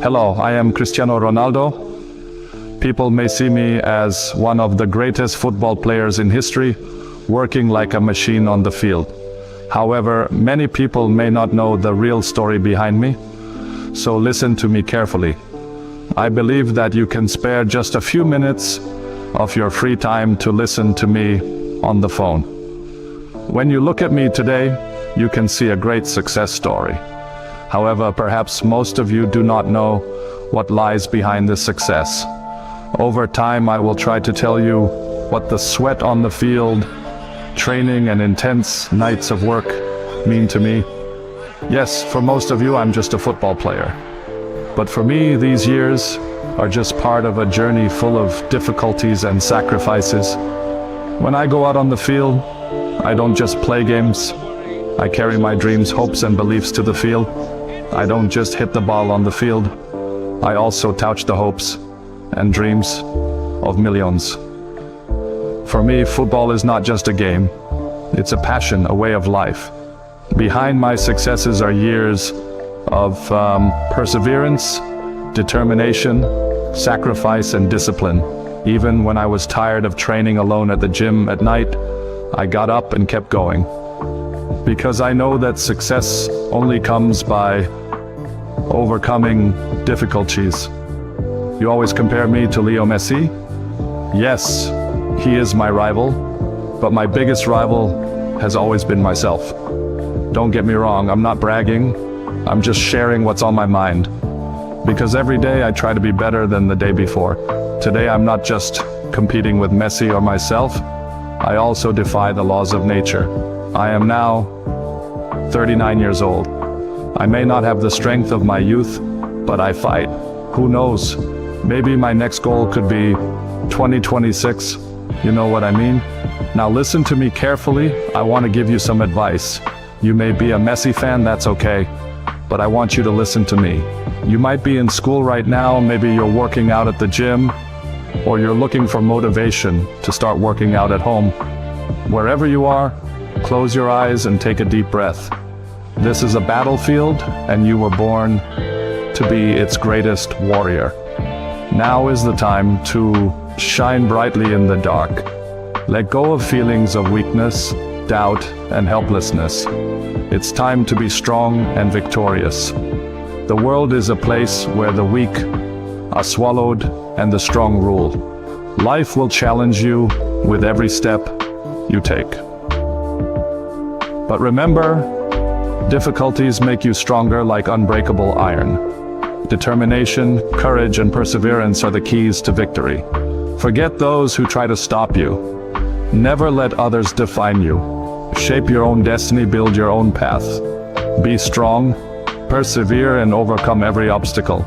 Hello, I am Cristiano Ronaldo. People may see me as one of the greatest football players in history, working like a machine on the field. However, many people may not know the real story behind me, so listen to me carefully. I believe that you can spare just a few minutes of your free time to listen to me on the phone. When you look at me today, you can see a great success story. However, perhaps most of you do not know what lies behind this success. Over time, I will try to tell you what the sweat on the field, training and intense nights of work mean to me. Yes, for most of you, I'm just a football player. But for me, these years are just part of a journey full of difficulties and sacrifices. When I go out on the field, I don't just play games. I carry my dreams, hopes and beliefs to the field. I don't just hit the ball on the field. I also touch the hopes and dreams of millions. For me, football is not just a game. It's a passion, a way of life. Behind my successes are years of perseverance, determination, sacrifice and discipline. Even when I was tired of training alone at the gym at night, I got up and kept going. Because I know that success only comes by overcoming difficulties. You always compare me to Leo Messi? Yes, he is my rival, but my biggest rival has always been myself. Don't get me wrong, I'm not bragging, I'm just sharing what's on my mind. Because every day I try to be better than the day before. Today I'm not just competing with Messi or myself, I also defy the laws of nature. I am now 39 years old. I may not have the strength of my youth, but I fight. Who knows? Maybe my next goal could be 2026. You know what I mean? Now listen to me carefully. I want to give you some advice. You may be a Messi fan, that's okay. But I want you to listen to me. You might be in school right now, maybe you're working out at the gym, or you're looking for motivation to start working out at home. Wherever you are, close your eyes and take a deep breath. This is a battlefield, and you were born to be its greatest warrior. Now is the time to shine brightly in the dark. Let go of feelings of weakness, doubt, and helplessness. It's time to be strong and victorious. The world is a place where the weak are swallowed and the strong rule. Life will challenge you with every step you take. But remember, difficulties make you stronger like unbreakable iron. Determination, courage, and perseverance are the keys to victory. Forget those who try to stop you. Never let others define you. Shape your own destiny, build your own path. Be strong, persevere, and overcome every obstacle.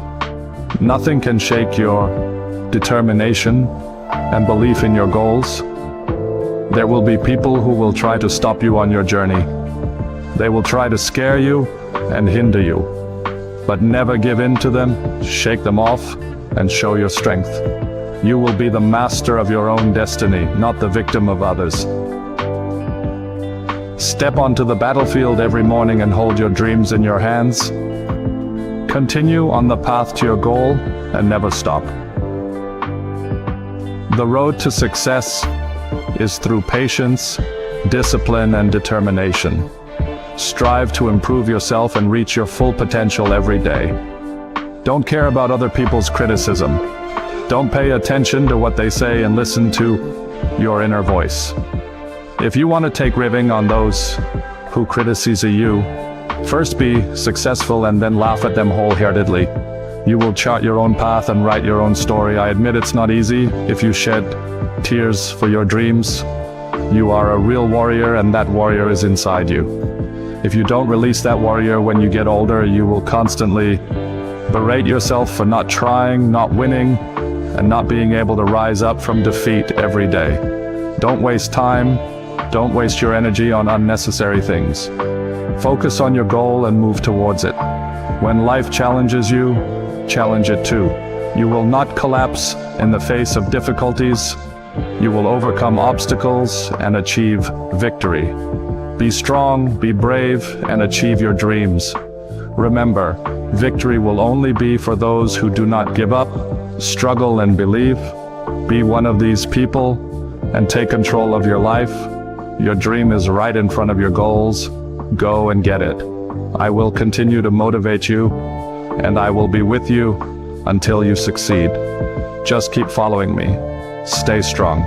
Nothing can shake your determination and belief in your goals. There will be people who will try to stop you on your journey. They will try to scare you and hinder you. But never give in to them, shake them off, and show your strength. You will be the master of your own destiny, not the victim of others. Step onto the battlefield every morning and hold your dreams in your hands. Continue on the path to your goal and never stop. The road to success is through patience, discipline, and determination. Strive to improve yourself and reach your full potential every day. Don't care about other people's criticism. Don't pay attention to what they say and listen to your inner voice. If you want to take revenge on those who criticize you, first be successful and then laugh at them wholeheartedly. You will chart your own path and write your own story. I admit it's not easy. If you shed tears for your dreams, you are a real warrior, and that warrior is inside you. If you don't release that warrior when you get older, you will constantly berate yourself for not trying, not winning, and not being able to rise up from defeat every day. Don't waste time. Don't waste your energy on unnecessary things. Focus on your goal and move towards it. When life challenges you, challenge it too. You will not collapse in the face of difficulties. You will overcome obstacles and achieve victory. Be strong, be brave, and achieve your dreams. Remember, victory will only be for those who do not give up, struggle and believe. Be one of these people and take control of your life. Your dream is right in front of your goals. Go and get it. I will continue to motivate you, and I will be with you until you succeed. Just keep following me. Stay strong.